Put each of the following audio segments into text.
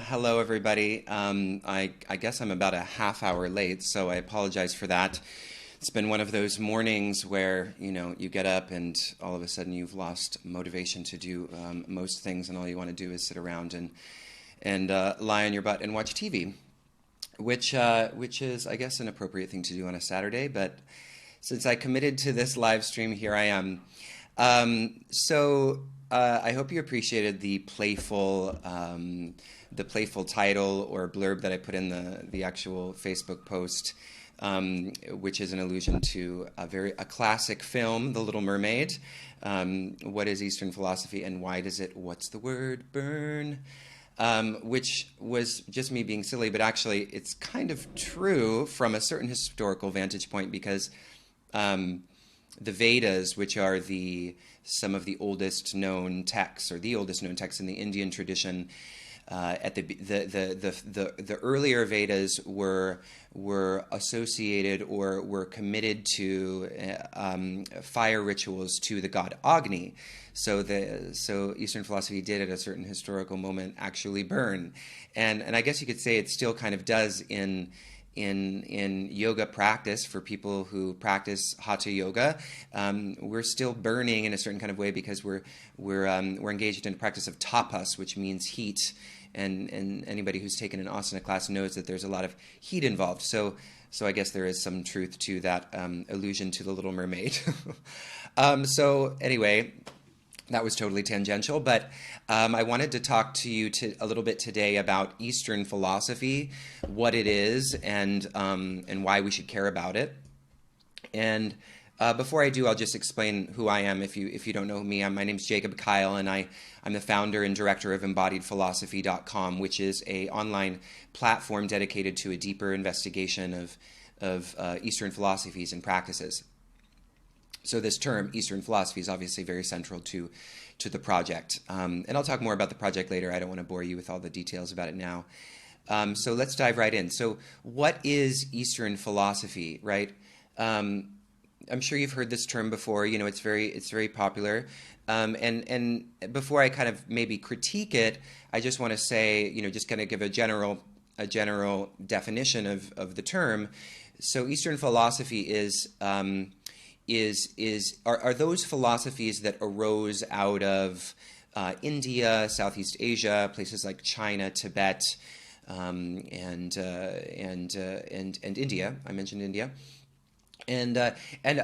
Hello, everybody. I guess I'm about a half hour late, so I apologize for that. It's been one of those mornings where, you get up and all of a sudden you've lost motivation to do most things, and all you want to do is sit around and lie on your butt and watch TV, which is, I guess, an appropriate thing to do on a Saturday. But since I committed to this live stream, here I am. I hope you appreciated the playful title or blurb that I put in the actual Facebook post, which is an allusion to a classic film, The Little Mermaid. What is Eastern philosophy, and why does it, what's the word, burn? Which was just me being silly, but actually it's kind of true from a certain historical vantage point, because the Vedas, which are some of the oldest known texts, or the oldest known texts in the Indian tradition, at the earlier Vedas were associated or were committed to fire rituals to the god Agni. So Eastern philosophy did at a certain historical moment actually burn, and I guess you could say it still kind of does in yoga practice. For people who practice hatha yoga, we're still burning in a certain kind of way, because we're engaged in a practice of tapas, which means heat, and anybody who's taken an asana class knows that there's a lot of heat involved. So I guess there is some truth to that allusion to the Little Mermaid. So anyway, that was totally tangential, but I wanted to talk to you a little bit today about Eastern philosophy, what it is, and why we should care about it. And before I do, I'll just explain who I am. If you don't know me, my name's Jacob Kyle, and I'm the founder and director of embodiedphilosophy.com, which is an online platform dedicated to a deeper investigation of Eastern philosophies and practices. So this term, Eastern philosophy, is obviously very central to the project. And I'll talk more about the project later. I don't want to bore you with all the details about it now. So let's dive right in. So what is Eastern philosophy, right? I'm sure you've heard this term before. It's very popular. And before I kind of maybe critique it, I just want to say, just kind of give a general definition of the term. So Eastern philosophy are those philosophies that arose out of India, Southeast Asia, places like China, Tibet, and India. I mentioned India. And a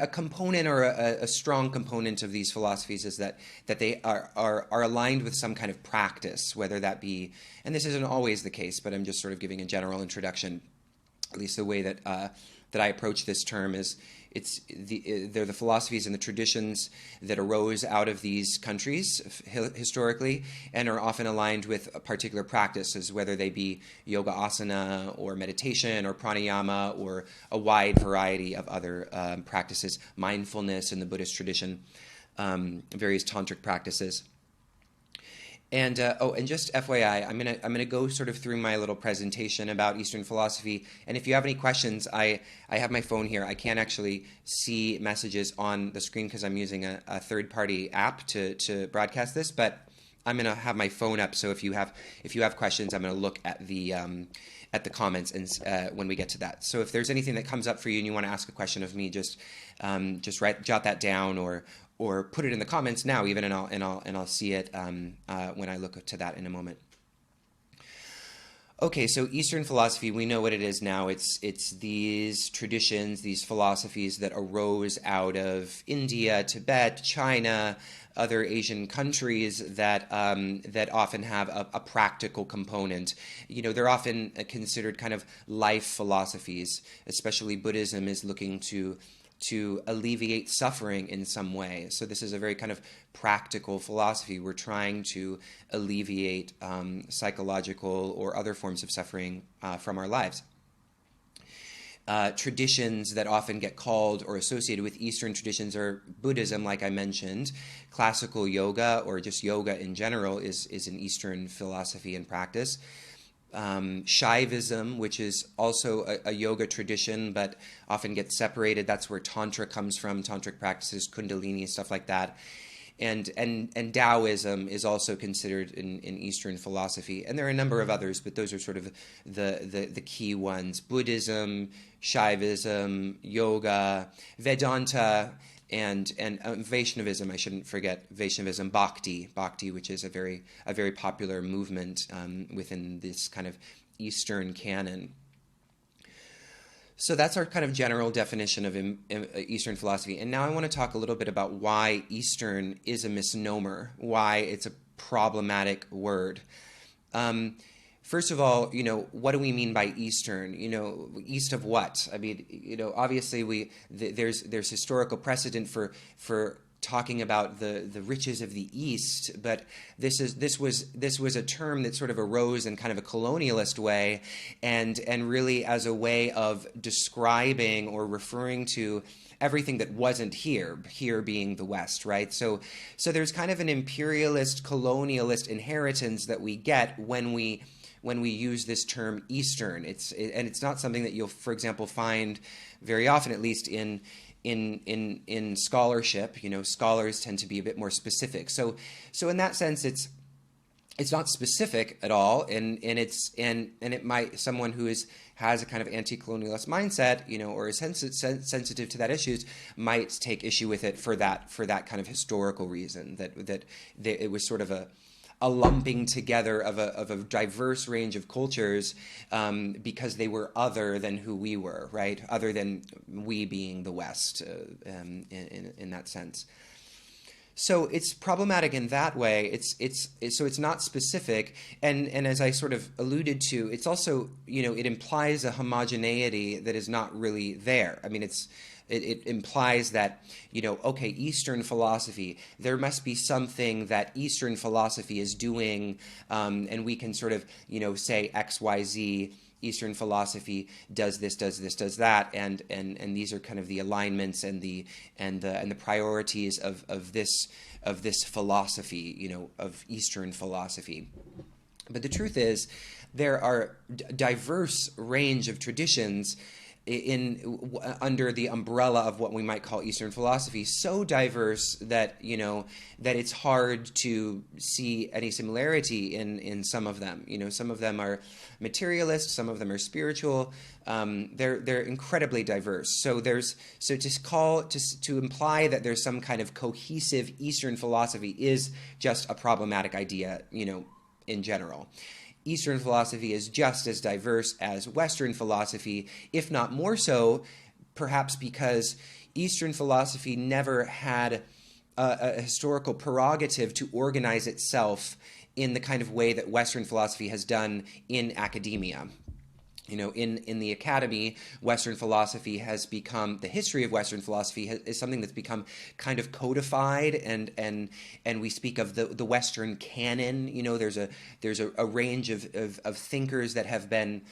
component, or a strong component of these philosophies, is that they are aligned with some kind of practice, whether that be, and this isn't always the case, but I'm just sort of giving a general introduction. At least the way that I approach this term is, they're the philosophies and the traditions that arose out of these countries historically, and are often aligned with particular practices, whether they be yoga asana or meditation or pranayama, or a wide variety of other practices, mindfulness in the Buddhist tradition, various tantric practices. And and just FYI, I'm gonna go sort of through my little presentation about Eastern philosophy. And if you have any questions, I have my phone here. I can't actually see messages on the screen because I'm using a third-party app to broadcast this. But I'm gonna have my phone up, so if you have questions, I'm gonna look at the comments and when we get to that. So if there's anything that comes up for you and you want to ask a question of me, just jot that down, or put it in the comments now even, and I'll see it when I look to that in a moment. Okay, so Eastern philosophy, we know what it is now. It's these traditions, these philosophies that arose out of India, Tibet, China, other Asian countries that often have a practical component. They're often considered kind of life philosophies. Especially Buddhism is looking to alleviate suffering in some way. So this is a very kind of practical philosophy. We're trying to alleviate psychological or other forms of suffering from our lives. Traditions that often get called or associated with Eastern traditions are Buddhism, like I mentioned. Classical yoga, or just yoga in general, is an Eastern philosophy and practice. Shaivism, which is also a yoga tradition, but often gets separated. That's where Tantra comes from, tantric practices, Kundalini, stuff like that. and Taoism is also considered in Eastern philosophy, and there are a number of others, but those are sort of the key ones: Buddhism, Shaivism, yoga, Vedanta, and Vaishnavism. I shouldn't forget Vaishnavism, Bhakti, which is a very popular movement within this kind of Eastern canon. So that's our kind of general definition of Eastern philosophy. And now I want to talk a little bit about why Eastern is a misnomer, why it's a problematic word. First of all, what do we mean by Eastern? East of what? I mean, obviously there's historical precedent for talking about the riches of the East, but this was a term that sort of arose in kind of a colonialist way, and really as a way of describing or referring to everything that wasn't here being the West, right? So there's kind of an imperialist, colonialist inheritance that we get when we use this term Eastern. It's not something that you'll, for example, find very often, at least in scholarship. Scholars tend to be a bit more specific. So in that sense, it's not specific at all, and it might, someone who has a kind of anti-colonialist mindset, or is sensitive to that issues, might take issue with it for that kind of historical reason, that it was sort of a lumping together of a diverse range of cultures because they were other than who we were, right? Other than we being the West in that sense. So it's problematic in that way. So it's not specific, and as I sort of alluded to, it's also it implies a homogeneity that is not really there. I mean, it implies that, okay, Eastern philosophy, there must be something that Eastern philosophy is doing, and we can sort of, say X, Y, Z, Eastern philosophy does this, does that, and these are kind of the alignments and the priorities of this philosophy, of Eastern philosophy. But the truth is, there are diverse range of traditions under the umbrella of what we might call Eastern philosophy, so diverse that that it's hard to see any similarity in some of them. Some of them are materialist, some of them are spiritual. They're incredibly diverse. So to imply that there's some kind of cohesive Eastern philosophy is just a problematic idea, in general. Eastern philosophy is just as diverse as Western philosophy, if not more so, perhaps because Eastern philosophy never had a historical prerogative to organize itself in the kind of way that Western philosophy has done in academia. In the academy, Western philosophy has become, the history of Western philosophy is something that's become kind of codified, and we speak of the Western canon. There's a range of thinkers that have been,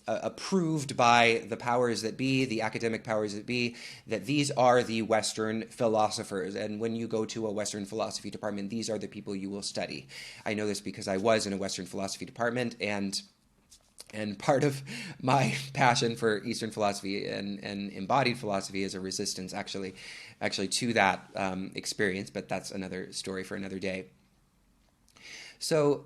approved by the powers that be, the academic powers that be, that these are the Western philosophers. And when you go to a Western philosophy department, these are the people you will study. I know this because I was in a Western philosophy department, and part of my passion for Eastern philosophy and embodied philosophy is a resistance, actually to that experience. But that's another story for another day. So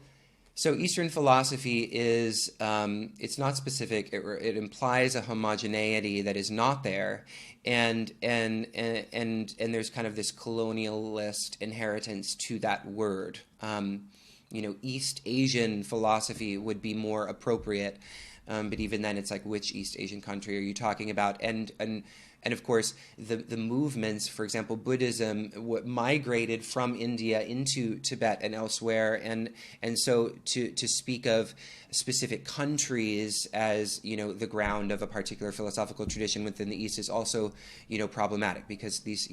Eastern philosophy is it's not specific. It implies a homogeneity that is not there, and there's kind of this colonialist inheritance to that word. East Asian philosophy would be more appropriate, but even then, it's like, which East Asian country are you talking about? And of course, the movements, for example, Buddhism migrated from India into Tibet and elsewhere, and so to speak of specific countries as the ground of a particular philosophical tradition within the East is also problematic, because these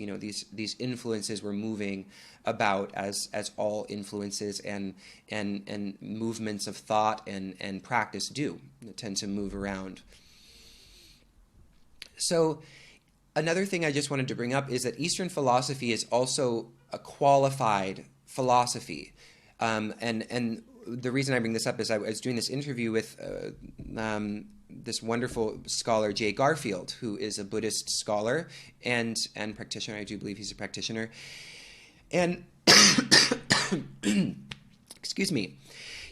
influences were moving about as all influences and movements of thought and practice do tend to move around. So another thing I just wanted to bring up is that Eastern philosophy is also a qualified philosophy, and the reason I bring this up is I was doing this interview with this wonderful scholar, Jay Garfield, who is a Buddhist scholar and practitioner. I do believe he's a practitioner. And excuse me,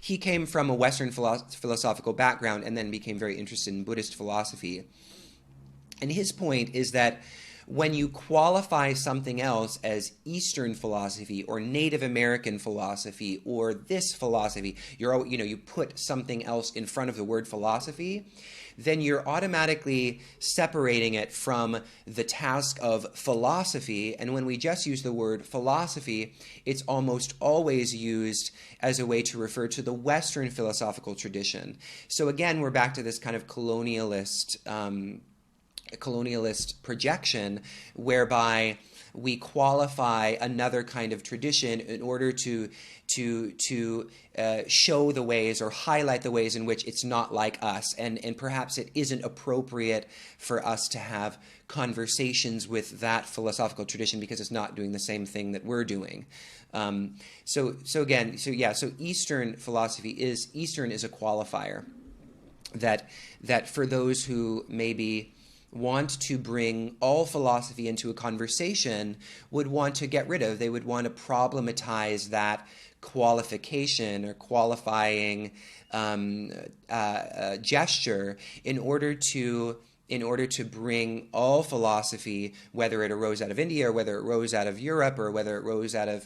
he came from a Western philosophical background and then became very interested in Buddhist philosophy. And his point is that when you qualify something else as Eastern philosophy or Native American philosophy or this philosophy, you put something else in front of the word philosophy, then you're automatically separating it from the task of philosophy. And when we just use the word philosophy, it's almost always used as a way to refer to the Western philosophical tradition. So again, we're back to this kind of colonialist projection whereby we qualify another kind of tradition in order to show the ways or highlight the ways in which it's not like us, and perhaps it isn't appropriate for us to have conversations with that philosophical tradition because it's not doing the same thing that we're doing. So Eastern philosophy is a qualifier that for those who maybe want to bring all philosophy into a conversation would want to get rid of. They would want to problematize that qualification or qualifying gesture in order to bring all philosophy, whether it arose out of India or whether it arose out of Europe or whether it arose out of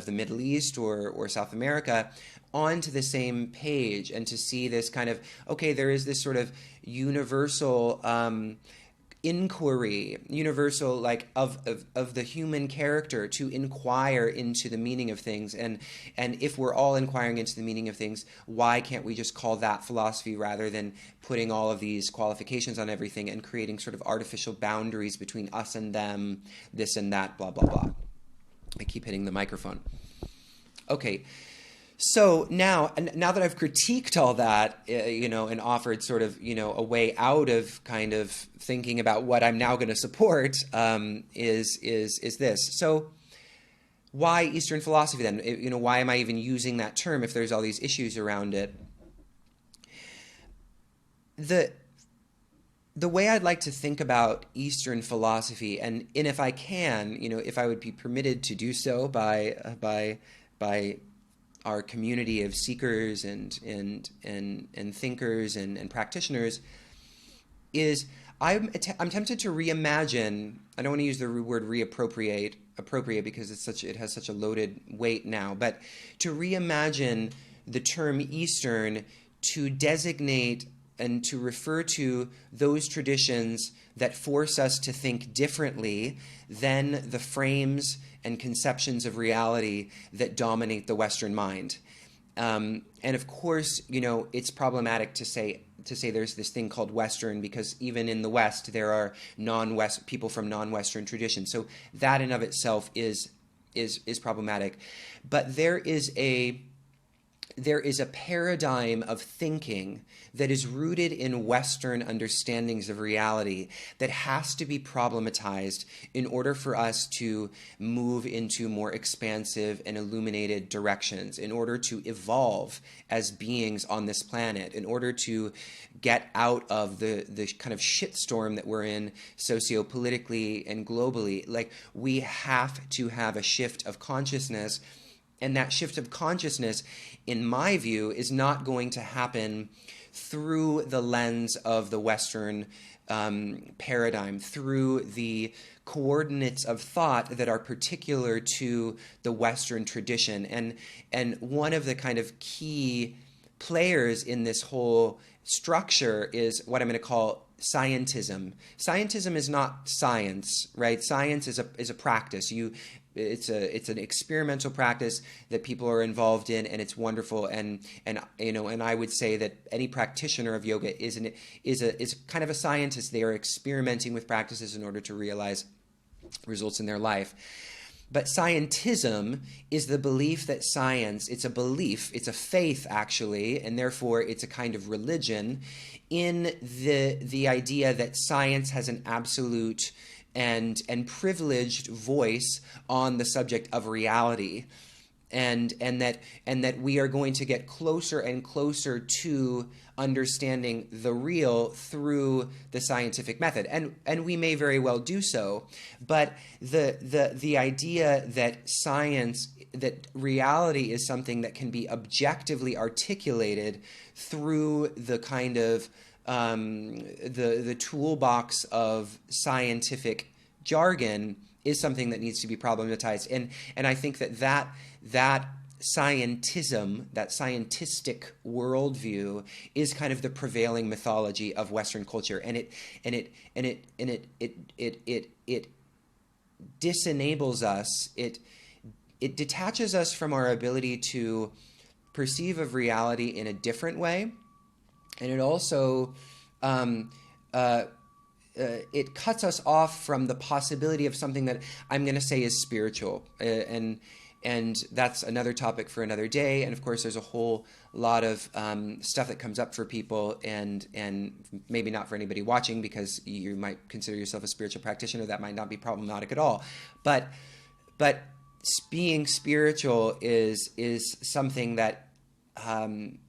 the Middle East or South America, onto the same page, and to see this kind of, okay, there is this sort of universal inquiry, universal like of the human character to inquire into the meaning of things, and if we're all inquiring into the meaning of things, why can't we just call that philosophy rather than putting all of these qualifications on everything and creating sort of artificial boundaries between us and them, this and that, blah blah blah. I keep hitting the microphone. Okay. So now that I've critiqued all that, and offered sort of, a way out of kind of thinking about what I'm now going to support, is this. So why Eastern philosophy then? Why am I even using that term if there's all these issues around it? The way I'd like to think about Eastern philosophy, and if I can, if I would be permitted to do so by our community of seekers and thinkers and practitioners, is I'm tempted to reimagine. I don't want to use the word reappropriate because it has such a loaded weight now, but to reimagine the term Eastern to designate and to refer to those traditions that force us to think differently than the frames and conceptions of reality that dominate the Western mind. And of course, it's problematic to say there's this thing called Western, because even in the West there are people from non-Western traditions. So that in of itself is problematic. But there is a paradigm of thinking that is rooted in Western understandings of reality that has to be problematized in order for us to move into more expansive and illuminated directions, in order to evolve as beings on this planet, in order to get out of the kind of shitstorm that we're in sociopolitically and globally. Like, we have to have a shift of consciousness. And that shift of consciousness, in my view, is not going to happen through the lens of the Western paradigm, through the coordinates of thought that are particular to the Western tradition. And one of the kind of key players in this whole structure is what I'm going to call scientism. Scientism is not science, right? Science is a practice. It's an experimental practice that people are involved in, and it's wonderful. And I would say that any practitioner of yoga is kind of a scientist. They are experimenting with practices in order to realize results in their life. But scientism is the belief that science, it's a belief, it's a faith actually, and therefore it's a kind of religion in the idea that science has an absolute and privileged voice on the subject of reality. and that we are going to get closer and closer to understanding the real through the scientific method, and we may very well do so. But the idea that that reality is something that can be objectively articulated through the kind of the toolbox of scientific jargon is something that needs to be problematized, and I think that scientism, that scientistic worldview, is kind of the prevailing mythology of Western culture, and it disenables us. It detaches us from our ability to perceive of reality in a different way, and it also it cuts us off from the possibility of something that I'm going to say is spiritual, and that's another topic for another day. And of course, there's a whole lot of stuff that comes up for people, and maybe not for anybody watching, because you might consider yourself a spiritual practitioner. That might not be problematic at all, but being spiritual is something that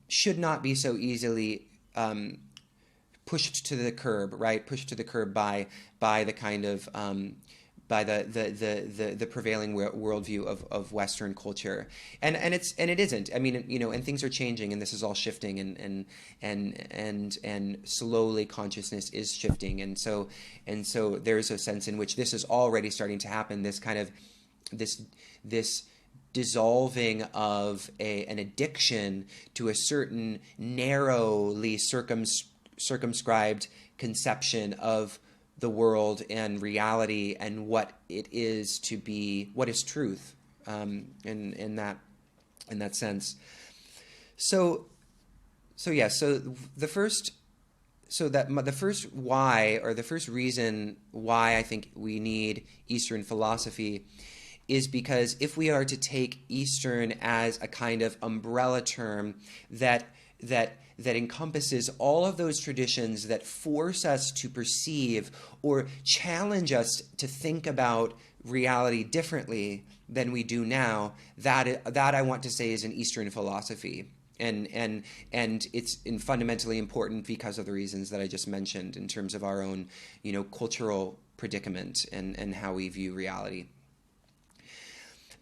should not be so easily pushed to the curb, right? Pushed to the curb by the kind of by the prevailing worldview of Western culture, and it isn't. I mean, and things are changing, and this is all shifting, and slowly consciousness is shifting, and so there's a sense in which this is already starting to happen. This kind of this dissolving of an addiction to a certain narrowly circumscribed conception of the world and reality and what it is to be, what is truth, in that sense. So the first why, or the first reason why I think we need Eastern philosophy, is because if we are to take Eastern as a kind of umbrella term that encompasses all of those traditions that force us to perceive or challenge us to think about reality differently than we do now, that I want to say is an Eastern philosophy. And it's fundamentally important because of the reasons that I just mentioned in terms of our own, cultural predicament and how we view reality.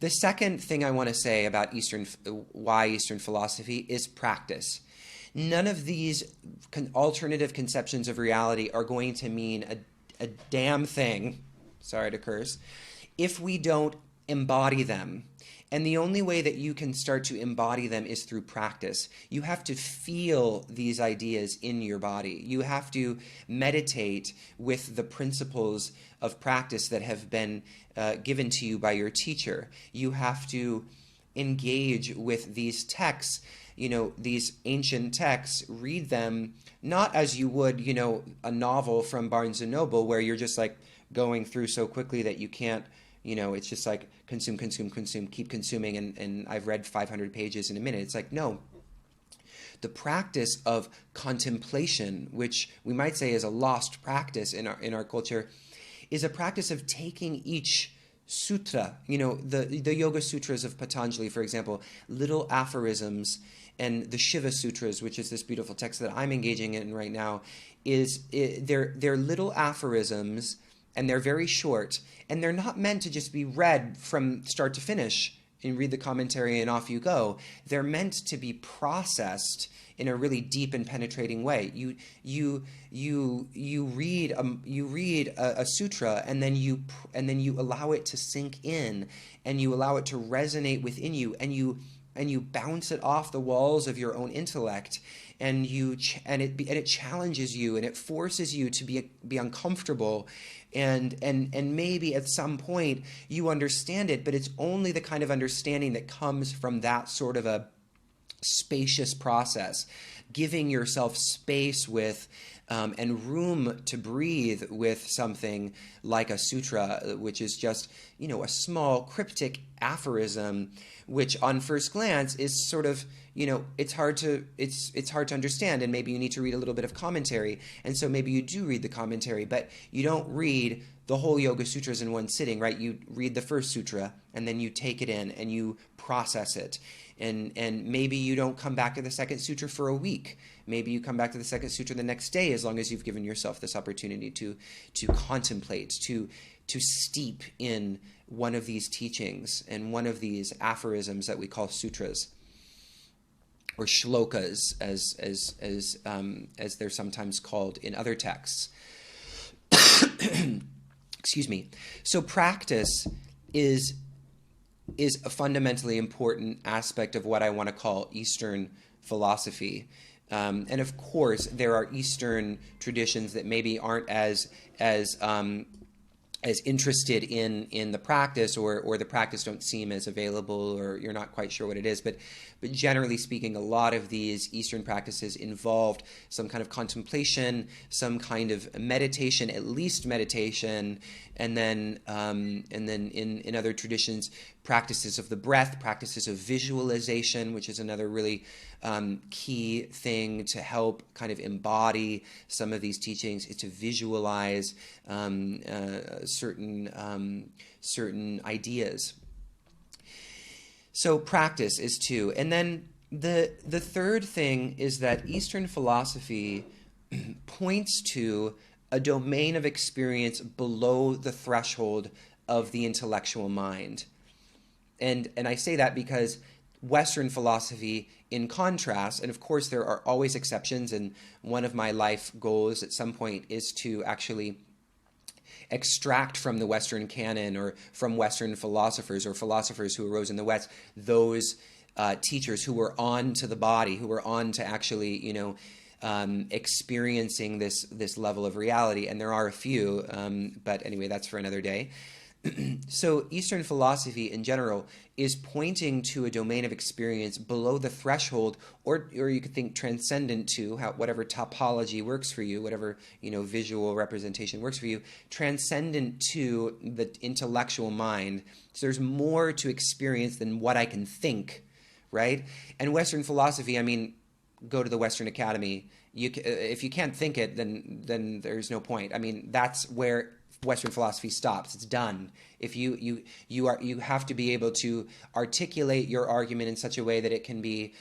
The second thing I want to say about why Eastern philosophy is practice. None of these alternative conceptions of reality are going to mean a damn thing, sorry to curse, if we don't embody them. And the only way that you can start to embody them is through practice. You have to feel these ideas in your body. You have to meditate with the principles of practice that have been given to you by your teacher. You have to engage with these texts, these ancient texts, read them not as you would, a novel from Barnes & Noble where you're just like going through so quickly that you can't, it's just like consume, keep consuming, and I've read 500 pages in a minute. It's like, no. The practice of contemplation, which we might say is a lost practice in our culture, is a practice of taking each sutra, the Yoga Sutras of Patanjali, for example, little aphorisms, and the Shiva Sutras, which is this beautiful text that I'm engaging in right now, they're little aphorisms, and they're very short, and they're not meant to just be read from start to finish and read the commentary and off you go. They're meant to be processed in a really deep and penetrating way. You read a sutra, and then you allow it to sink in, and you allow it to resonate within you, and you bounce it off the walls of your own intellect, and it challenges you, and it forces you to be uncomfortable, and maybe at some point you understand it, but it's only the kind of understanding that comes from that sort of a spacious process, giving yourself space with and room to breathe with something like a sutra, which is just, a small cryptic aphorism, which on first glance is sort of, it's hard to understand, and maybe you need to read a little bit of commentary, and so maybe you do read the commentary, but you don't read the whole Yoga Sutras in one sitting, right? You read the first sutra, and then you take it in, and you process it. And maybe you don't come back to the second sutra for a week. Maybe you come back to the second sutra the next day, as long as you've given yourself this opportunity to contemplate, to steep in one of these teachings and one of these aphorisms that we call sutras, or shlokas, as they're sometimes called in other texts. Excuse me. So practice is a fundamentally important aspect of what I want to call Eastern philosophy. And of course, there are Eastern traditions that maybe aren't as interested in the practice, or the practice don't seem as available, or you're not quite sure what it is. But generally speaking, a lot of these Eastern practices involved some kind of contemplation, some kind of meditation, at least meditation, and then in other traditions, practices of the breath, practices of visualization, which is another really key thing to help kind of embody some of these teachings, is to visualize certain ideas. So practice is two. And then the third thing is that Eastern philosophy points to a domain of experience below the threshold of the intellectual mind. And I say that because Western philosophy, in contrast, and of course there are always exceptions, and one of my life goals at some point is to actually extract from the Western canon, or from Western philosophers, or philosophers who arose in the West, those teachers who were on to the body, who were on to actually, experiencing this level of reality. And there are a few, but anyway, that's for another day. So Eastern philosophy in general is pointing to a domain of experience below the threshold, or you could think transcendent to, whatever topology works for you, whatever visual representation works for you, transcendent to the intellectual mind. So there's more to experience than what I can think, right? And Western philosophy, go to the Western Academy. If you can't think it, then there's no point. That's where Western philosophy stops. It's done. If you have to be able to articulate your argument in such a way that it can be,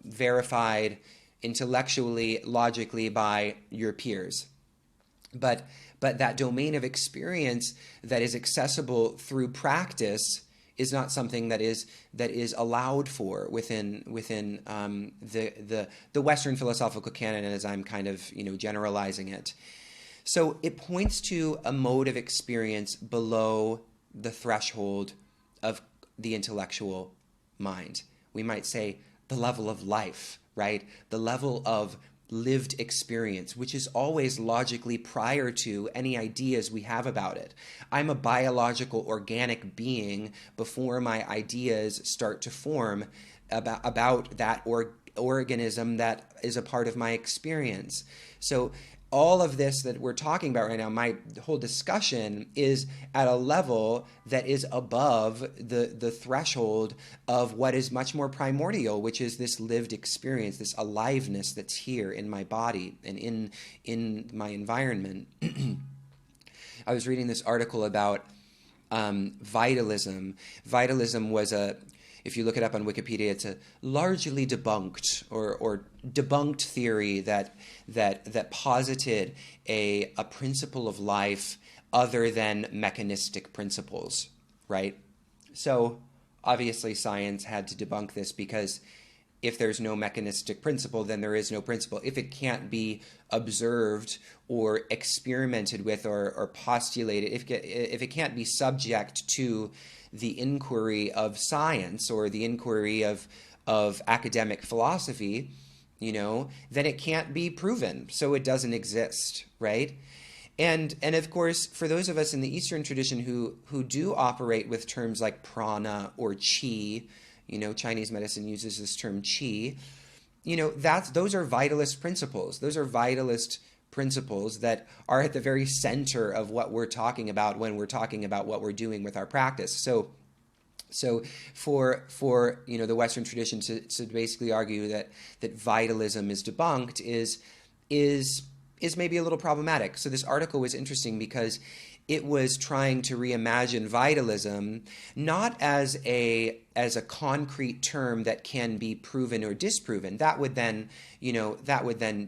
verified intellectually, logically by your peers. But that domain of experience that is accessible through practice is not something that is allowed for within the Western philosophical canon, as I'm kind of generalizing it. So it points to a mode of experience below the threshold of the intellectual mind. We might say the level of life, right? The level of lived experience, which is always logically prior to any ideas we have about it. I'm a biological, organic being before my ideas start to form about that organism that is a part of my experience. So all of this that we're talking about right now, my whole discussion, is at a level that is above the threshold of what is much more primordial, which is this lived experience, this aliveness that's here in my body and in my environment. I was reading this article about vitalism. Vitalism was if you look it up on Wikipedia, it's a largely debunked or debunked theory that posited a principle of life other than mechanistic principles, right? So obviously science had to debunk this, because if there's no mechanistic principle, then there is no principle. If it can't be observed or experimented with or postulated, if it can't be subject to the inquiry of science or the inquiry of academic philosophy, then it can't be proven. So it doesn't exist, right? And of course, for those of us in the Eastern tradition who do operate with terms like prana or qi, Chinese medicine uses this term qi, those are vitalist principles. Those are vitalist principles that are at the very center of what we're talking about when we're talking about what we're doing with our practice. So for the Western tradition to basically argue that vitalism is debunked is maybe a little problematic. So this article was interesting because it was trying to reimagine vitalism not as a concrete term that can be proven or disproven. That would then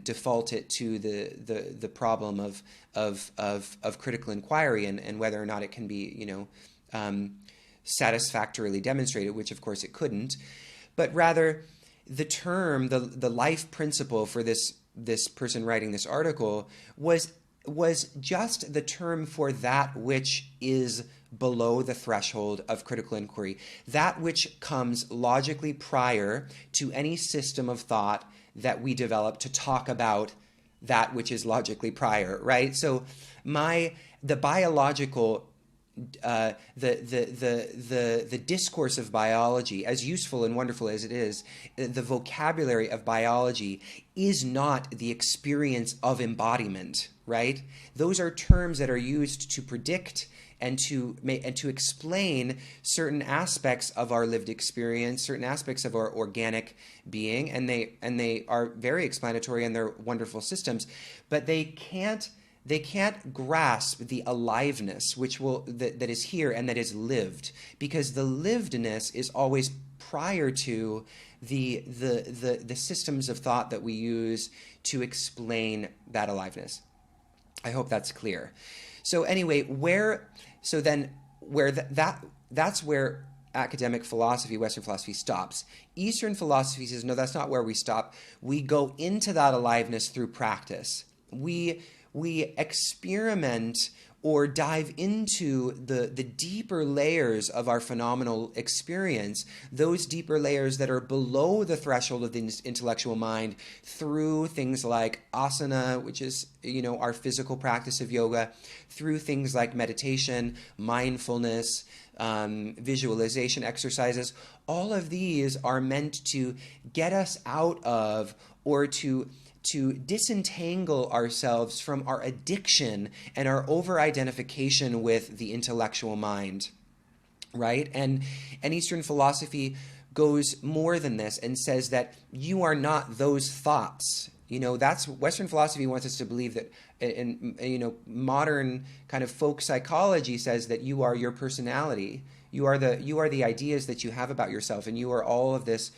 default it to the problem of critical inquiry and whether or not it can be satisfactorily demonstrated, which of course it couldn't. But rather, the term, the life principle for this person writing this article was just the term for that which is below the threshold of critical inquiry, that which comes logically prior to any system of thought that we develop to talk about that which is logically prior, right? So the biological the discourse of biology, as useful and wonderful as it is, the vocabulary of biology is not the experience of embodiment, right? Those are terms that are used to predict and to explain certain aspects of our lived experience, certain aspects of our organic being, and they are very explanatory and they're wonderful systems, but they can't grasp the aliveness that is here and that is lived, because the livedness is always prior to the systems of thought that we use to explain that aliveness. I hope that's clear. So anyway, that's where academic philosophy, Western philosophy, stops. Eastern philosophy says, no, that's not where we stop. We go into that aliveness through practice. We experiment or dive into the deeper layers of our phenomenal experience, those deeper layers that are below the threshold of the intellectual mind, through things like asana, which is our physical practice of yoga, through things like meditation, mindfulness, visualization exercises. All of these are meant to get us out of or to disentangle ourselves from our addiction and our over-identification with the intellectual mind, right? And Eastern philosophy goes more than this and says that you are not those thoughts. That's Western philosophy wants us to believe that, and modern kind of folk psychology says that you are your personality. You are the ideas that you have about yourself, and you are all of this,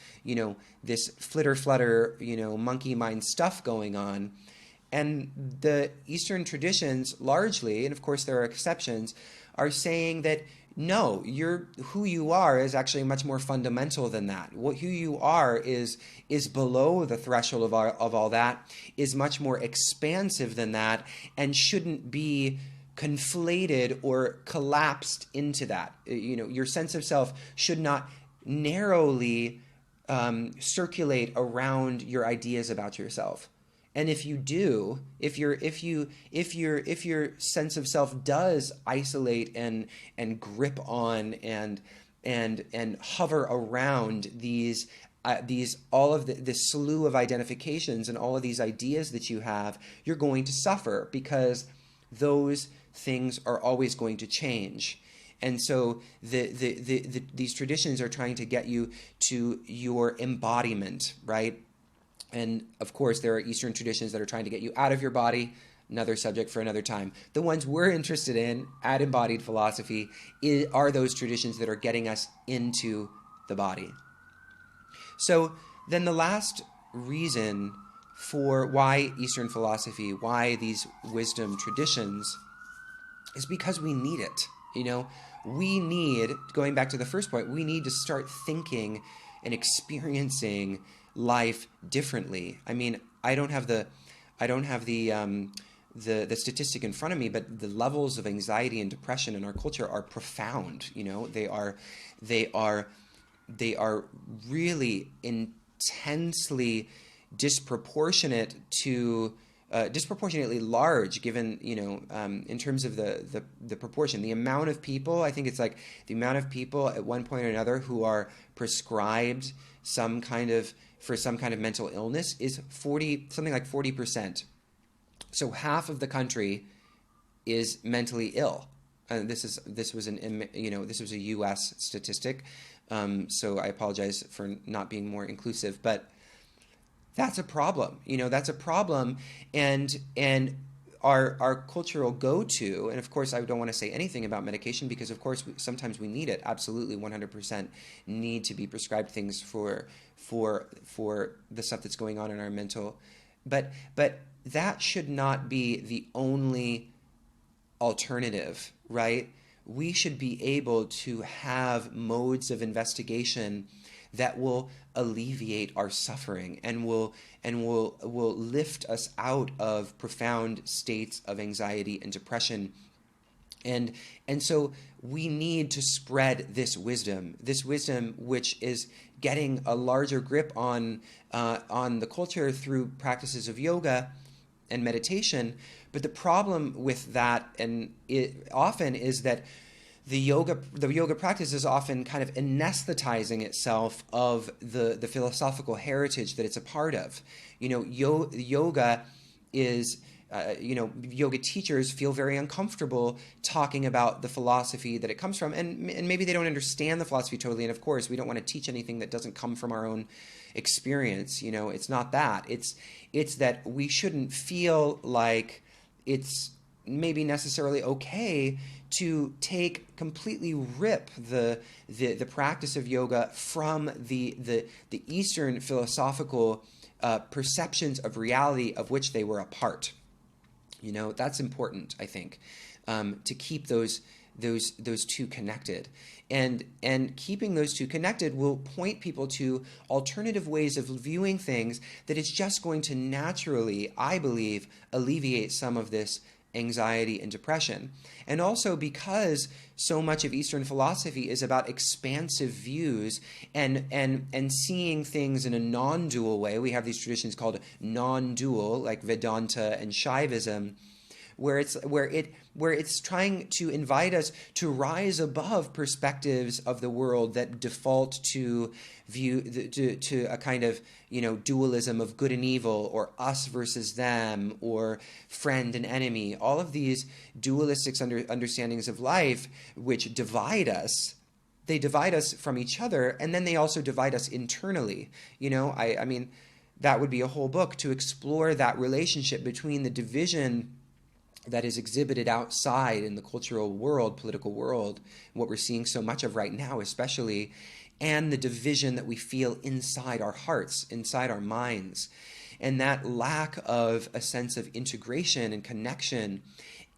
this flitter, monkey mind stuff going on. And the Eastern traditions largely, and of course there are exceptions, are saying that no, who you are is actually much more fundamental than that. Who you are is below the threshold of all that, is much more expansive than that, and shouldn't be conflated or collapsed into that. Your sense of self should not narrowly circulate around your ideas about yourself. And if you do, if your sense of self does isolate and grip on and hover around these all of this slew of identifications and all of these ideas that you have, you're going to suffer, because those things are always going to change. And so these traditions are trying to get you to your embodiment, right? And of course, there are Eastern traditions that are trying to get you out of your body. Another subject for another time. The ones we're interested in at Embodied Philosophy are those traditions that are getting us into the body. So then the last reason for why Eastern philosophy, why these wisdom traditions, is because we need it. We need, going back to the first point, we need to start thinking and experiencing life differently. I mean, I don't have the statistic in front of me, but the levels of anxiety and depression in our culture are profound. They are really intensely disproportionate to disproportionately large, given in terms of the proportion, the amount of people. I think it's like the amount of people at one point or another who are prescribed some kind of for some kind of mental illness is something like 40%. So half of the country is mentally ill. This was a U.S. statistic, so I apologize for not being more inclusive, but that's a problem. That's a problem, and our cultural go-to, and of course I don't want to say anything about medication because of course sometimes we need it. Absolutely, 100% need to be prescribed things for the stuff that's going on in our mental, but that should not be the only alternative, right? We should be able to have modes of investigation that will alleviate our suffering and will lift us out of profound states of anxiety and depression. And so we need to spread this wisdom which is getting a larger grip on the culture through practices of yoga and meditation. But the problem with that often is that the yoga practice is often kind of anesthetizing itself of the philosophical heritage that it's a part of. Yoga is yoga teachers feel very uncomfortable talking about the philosophy that it comes from, and maybe they don't understand the philosophy totally. And of course, we don't want to teach anything that doesn't come from our own experience. It's not that. It's that we shouldn't feel like it's maybe necessarily okay to completely rip the practice of yoga from the Eastern philosophical perceptions of reality of which they were a part. That's important, I think, to keep those two connected. And keeping those two connected will point people to alternative ways of viewing things that is just going to naturally, I believe, alleviate some of this anxiety and depression. And also because so much of Eastern philosophy is about expansive views and seeing things in a non-dual way. We have these traditions called non-dual, like Vedanta and Shaivism, where it's trying to invite us to rise above perspectives of the world that default to to a kind of dualism of good and evil, or us versus them, or friend and enemy. All of these dualistic understandings of life, which divide us. They divide us from each other, and then they also divide us internally. I mean, that would be a whole book to explore that relationship between the division that is exhibited outside in the cultural world, political world, what we're seeing so much of right now especially, and the division that we feel inside our hearts, inside our minds. And that lack of a sense of integration and connection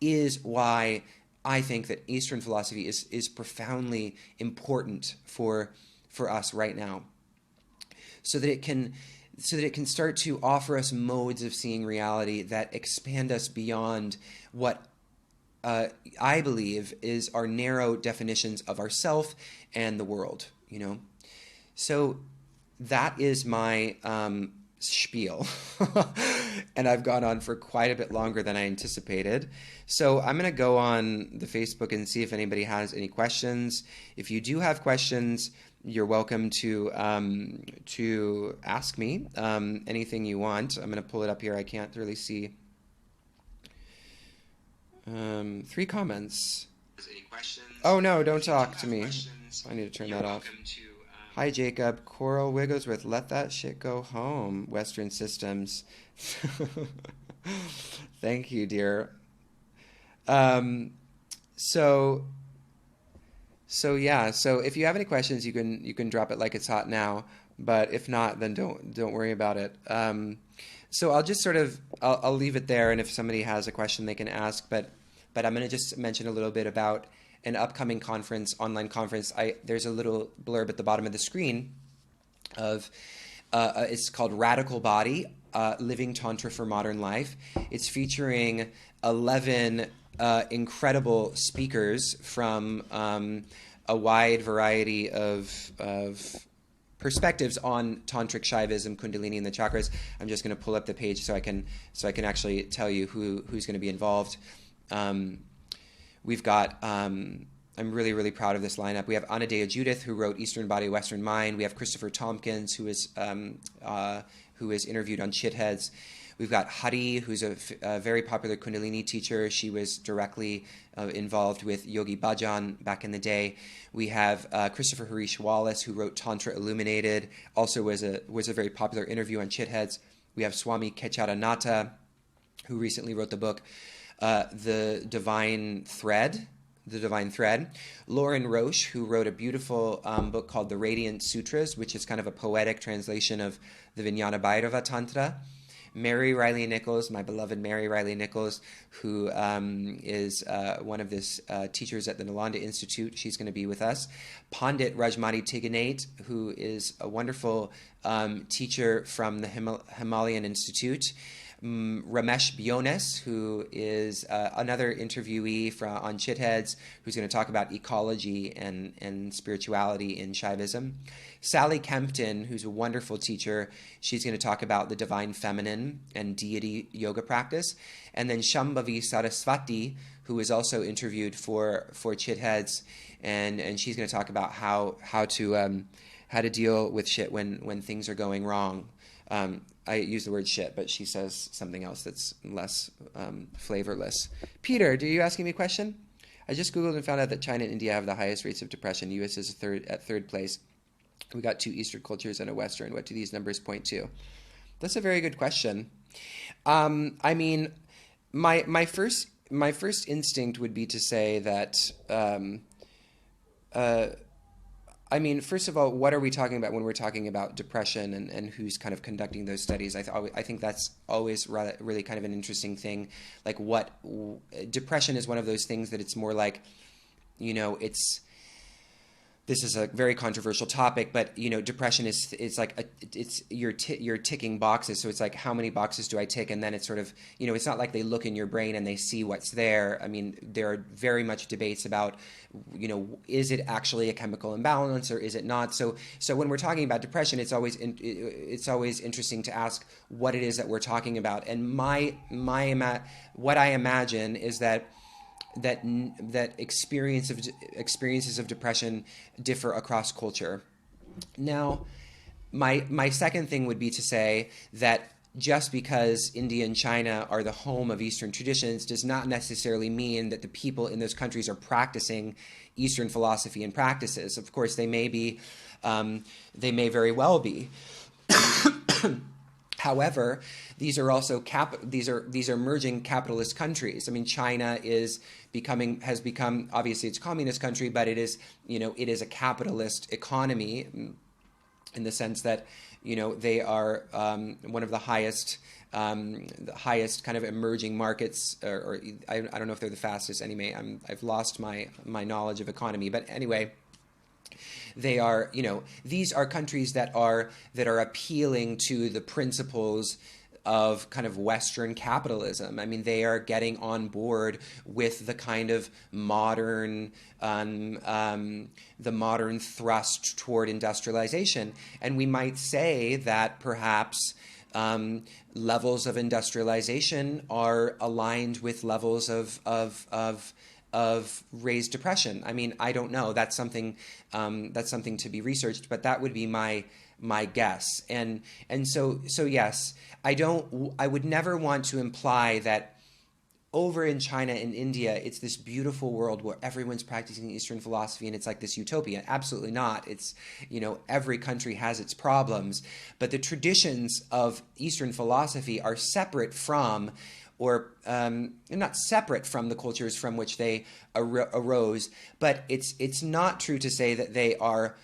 is why I think that Eastern philosophy is profoundly important for us right now, so that it can start to offer us modes of seeing reality that expand us beyond what I believe is our narrow definitions of ourself and the world. So that is my spiel, and I've gone on for quite a bit longer than I anticipated. So I'm going to go on the Facebook and see if anybody has any questions. If you do have questions, you're welcome to ask me anything you want. I'm going to pull it up here. I can't really see. 3 comments. Any questions? Oh no! Don't talk to me. I need to turn that off. Hi Jacob. Coral Wigglesworth. Let that shit go home. Western systems. Thank you, dear. So yeah. So if you have any questions, you can drop it like it's hot now. But if not, then don't worry about it. So I'll just I'll leave it there, and if somebody has a question, they can ask. But I'm going to just mention a little bit about an upcoming conference, online conference. There's a little blurb at the bottom of the screen of it's called Radical Body, Living Tantra for Modern Life. It's featuring 11 incredible speakers from a wide variety of perspectives on tantric Shaivism, Kundalini, and the chakras. I'm just going to pull up the page so I can actually tell you who's going to be involved. We've got I'm really, really proud of this lineup. We have Anadea Judith, who wrote Eastern Body, Western Mind. We have Christopher Tompkins, who is interviewed on Shitheads. We've got Hari, who's a very popular Kundalini teacher. She was directly involved with Yogi Bhajan back in the day. We have Christopher Harish Wallace, who wrote Tantra Illuminated, also was a very popular interview on Shitheads. We have Swami Kecharanata, who recently wrote the book The Divine Thread. Lauren Roche, who wrote a beautiful book called The Radiant Sutras, which is kind of a poetic translation of the Vijnana Bhairava Tantra. Mary Riley Nichols, my beloved Mary Riley Nichols, who is one of the teachers at the Nalanda Institute. She's going to be with us. Pandit Rajmati Tiganate, who is a wonderful teacher from the Himalayan Institute. Ramesh Bionis, who is another interviewee on Shitheads, who's going to talk about ecology and spirituality in Shaivism. Sally Kempton, who's a wonderful teacher, she's going to talk about the divine feminine and deity yoga practice. And then Shambhavi Saraswati, who is also interviewed for Shitheads, and she's going to talk about how to deal with shit when things are going wrong. I use the word shit, but she says something else that's less flavorless. Peter, are you asking me a question? I just Googled and found out that China and India have the highest rates of depression. U.S. is at third place. We got 2 Eastern cultures and a Western. What do these numbers point to? That's a very good question. I mean, my first instinct would be to say that. I mean, first of all, what are we talking about when we're talking about depression and who's kind of conducting those studies? I think that's always really kind of an interesting thing. Like depression is one of those things that it's more like, this is a very controversial topic, but depression it's like you're ticking boxes. So it's like, how many boxes do I tick? And then it's sort of, it's not like they look in your brain and they see what's there. I mean, there are very much debates about, is it actually a chemical imbalance or is it not? So when we're talking about depression, it's always interesting to ask what it is that we're talking about. And what I imagine is that experiences of depression differ across culture. Now, my second thing would be to say that just because India and China are the home of Eastern traditions does not necessarily mean that the people in those countries are practicing Eastern philosophy and practices. Of course, they may be, they may very well be. However, these are also these are emerging capitalist countries. I mean, China has become obviously it's a communist country, but it is a capitalist economy in the sense that they are one of the highest kind of emerging markets, or I don't know if they're the fastest. Anyway, I've lost my knowledge of economy, but anyway. They are, these are countries that are appealing to the principles of kind of Western capitalism. I mean, they are getting on board with the kind of modern, the modern thrust toward industrialization. And we might say that perhaps levels of industrialization are aligned with levels of raised depression. I mean, I don't know. That's something to be researched, but that would be my guess. And so yes, I would never want to imply that over in China and India, it's this beautiful world where everyone's practicing Eastern philosophy and it's like this utopia. Absolutely not. It's, every country has its problems, but the traditions of Eastern philosophy are separate from not separate from the cultures from which they arose, but it's not true to say that they are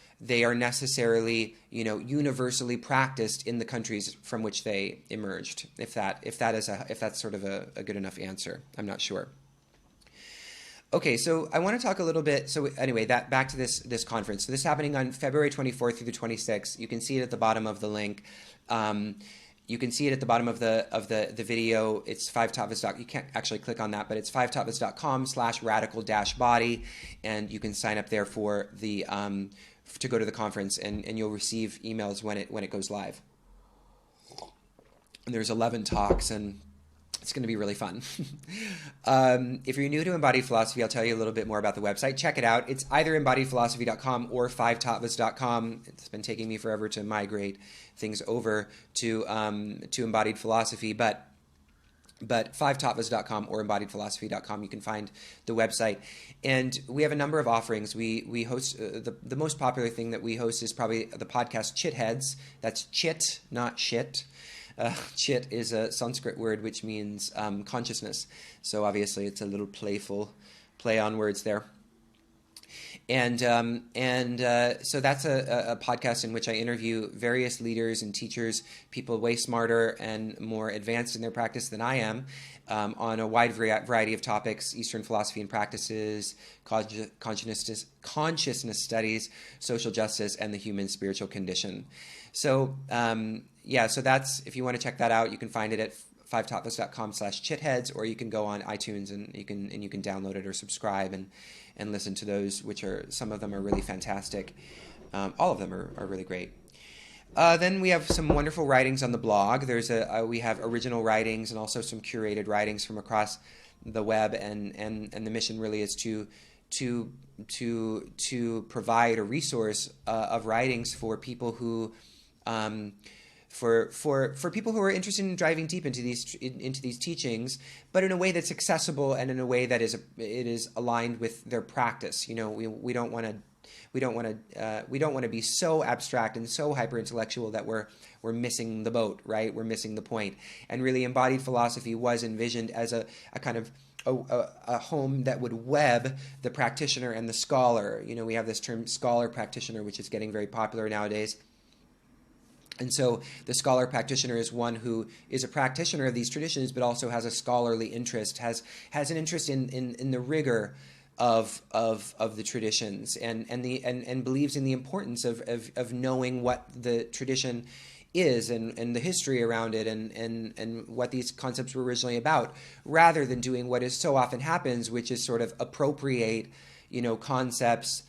necessarily universally practiced in the countries from which they emerged. If that's sort of a good enough answer, I'm not sure. Okay, so I want to talk a little bit. So anyway, back to this conference. So this is happening on February 24th through the 26th. You can see it at the bottom of the link. You can see it at the bottom of the video. It's 5tatvas. You can't actually click on that, but it's 5tatvas.com/radical-body, and you can sign up there for the to go to the conference, and you'll receive emails when it goes live. And there's 11 talks, and It's going to be really fun. If you're new to Embodied Philosophy, I'll tell you a little bit more about the website. Check it out. It's either embodiedphilosophy.com or 5tattvas.com. It's been taking me forever to migrate things over to Embodied Philosophy, but 5tattvas.com or embodiedphilosophy.com, you can find the website. And we have a number of offerings. We host, the most popular thing that we host is probably the podcast Chitheads. That's chit, not shit. Chit is a Sanskrit word which means consciousness. So obviously it's a little playful play on words there. And so that's a podcast in which I interview various leaders and teachers, people way smarter and more advanced in their practice than I am, on a wide variety of topics: Eastern philosophy and practices, consciousness studies, social justice, and the human spiritual condition. So so that's, if you want to check that out, you can find it at 5tattvas.com/chitheads, or you can go on iTunes and you can download it or subscribe and listen to those, which are, some of them are really fantastic. All of them are really great. Then we have some wonderful writings on the blog. We have original writings and also some curated writings from across the web, and the mission really is to provide a resource of writings for people who for people who are interested in diving deep into these teachings, but in a way that's accessible and in a way that is aligned with their practice. You know, we don't want to be so abstract and so hyper intellectual that we're missing the boat, right? We're missing the point. And really, Embodied Philosophy was envisioned as a kind of a home that would web the practitioner and the scholar. You know, we have this term scholar practitioner, which is getting very popular nowadays. And so the scholar practitioner is one who is a practitioner of these traditions, but also has a scholarly interest, has an interest in the rigor of the traditions, and believes in the importance of knowing what the tradition is and the history around it and what these concepts were originally about, rather than doing what is so often happens, which is sort of appropriate, concepts.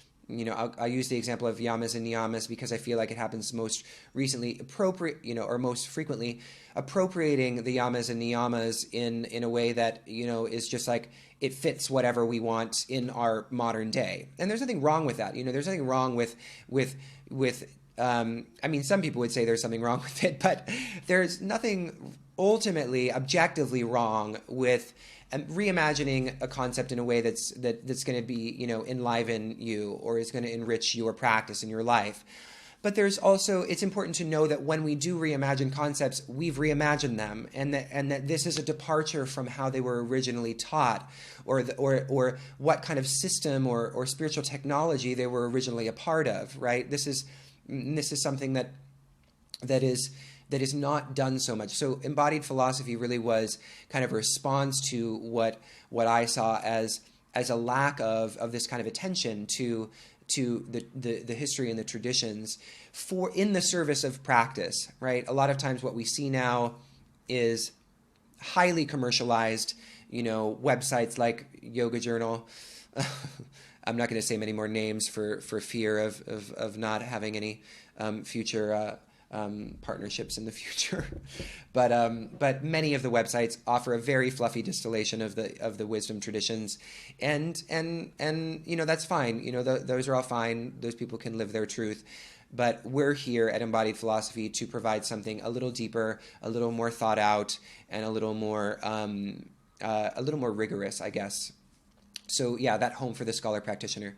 I'll use the example of yamas and niyamas because I feel like it happens most recently, or most frequently, appropriating the yamas and niyamas in a way that, is just like it fits whatever we want in our modern day. And there's nothing wrong with that. There's nothing wrong with some people would say there's something wrong with it, but there's nothing ultimately, objectively wrong with reimagining a concept in a way that's going to be, enliven you or is going to enrich your practice and your life. But there's also, it's important to know that when we do reimagine concepts, we've reimagined them, and that this is a departure from how they were originally taught, or what kind of system or spiritual technology they were originally a part of. Right? This is something that is not done so much. So Embodied Philosophy really was kind of a response to what I saw as a lack of this kind of attention to the history and the traditions in the service of practice, right? A lot of times what we see now is highly commercialized, websites like Yoga Journal. I'm not going to say many more names for fear of not having any future partnerships in the future, but many of the websites offer a very fluffy distillation of the wisdom traditions, and that's fine. Those are all fine. Those people can live their truth, but we're here at Embodied Philosophy to provide something a little deeper, a little more thought out, and a little more rigorous, I guess. So yeah, that home for the scholar practitioner.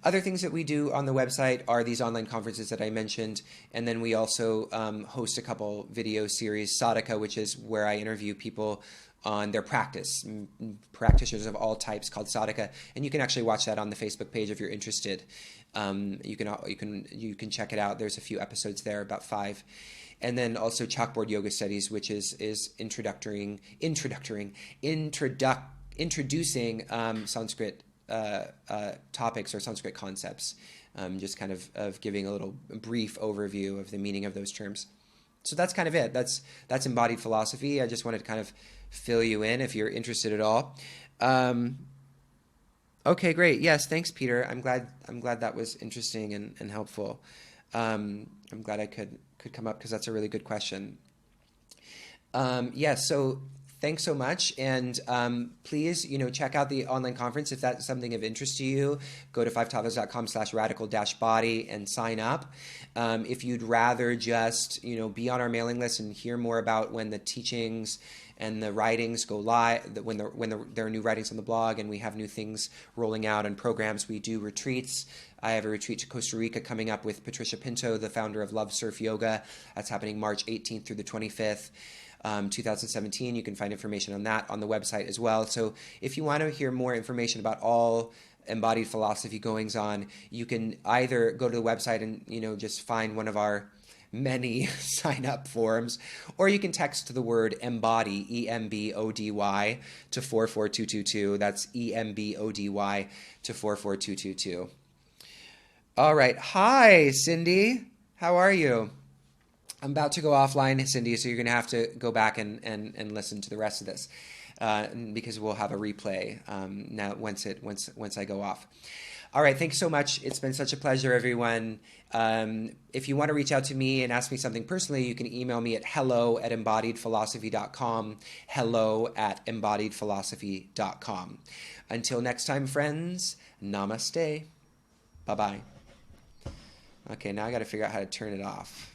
Other things that we do on the website are these online conferences that I mentioned, and then we also host a couple video series, Sadhaka, which is where I interview people on their practice, practitioners of all types, called Sadhaka, and you can actually watch that on the Facebook page if you're interested. You can check it out. There's a few episodes there, about 5. And then also Chalkboard Yoga Studies, which is introducing Sanskrit topics or Sanskrit concepts, just kind of giving a little brief overview of the meaning of those terms. So that's kind of it. That's Embodied Philosophy. I just wanted to kind of fill you in if you're interested at all. Okay, great. Yes, thanks, Peter. I'm glad that was interesting and helpful. I'm glad I could come up because that's a really good question. Yes, so Thanks so much. And please, check out the online conference if that's something of interest to you. Go to fivetopics.com/radical-body and sign up. If you'd rather just, be on our mailing list and hear more about when the teachings and the writings go live, when there are new writings on the blog and we have new things rolling out and programs, we do retreats. I have a retreat to Costa Rica coming up with Patricia Pinto, the founder of Love Surf Yoga. That's happening March 18th through the 25th. 2017. You can find information on that on the website as well. So if you want to hear more information about all embodied philosophy goings on, you can either go to the website and just find one of our many sign up forms, or you can text the word embody, EMBODY, to 44222. That's EMBODY to 44222. All right. Hi, Cindy. How are you? I'm about to go offline, Cindy, so you're going to have to go back and listen to the rest of this because we'll have a replay now once I go off. All right, thanks so much. It's been such a pleasure, everyone. If you want to reach out to me and ask me something personally, you can email me at hello@embodiedphilosophy.com, hello@embodiedphilosophy.com. Until next time, friends, namaste. Bye-bye. Okay, now I got to figure out how to turn it off.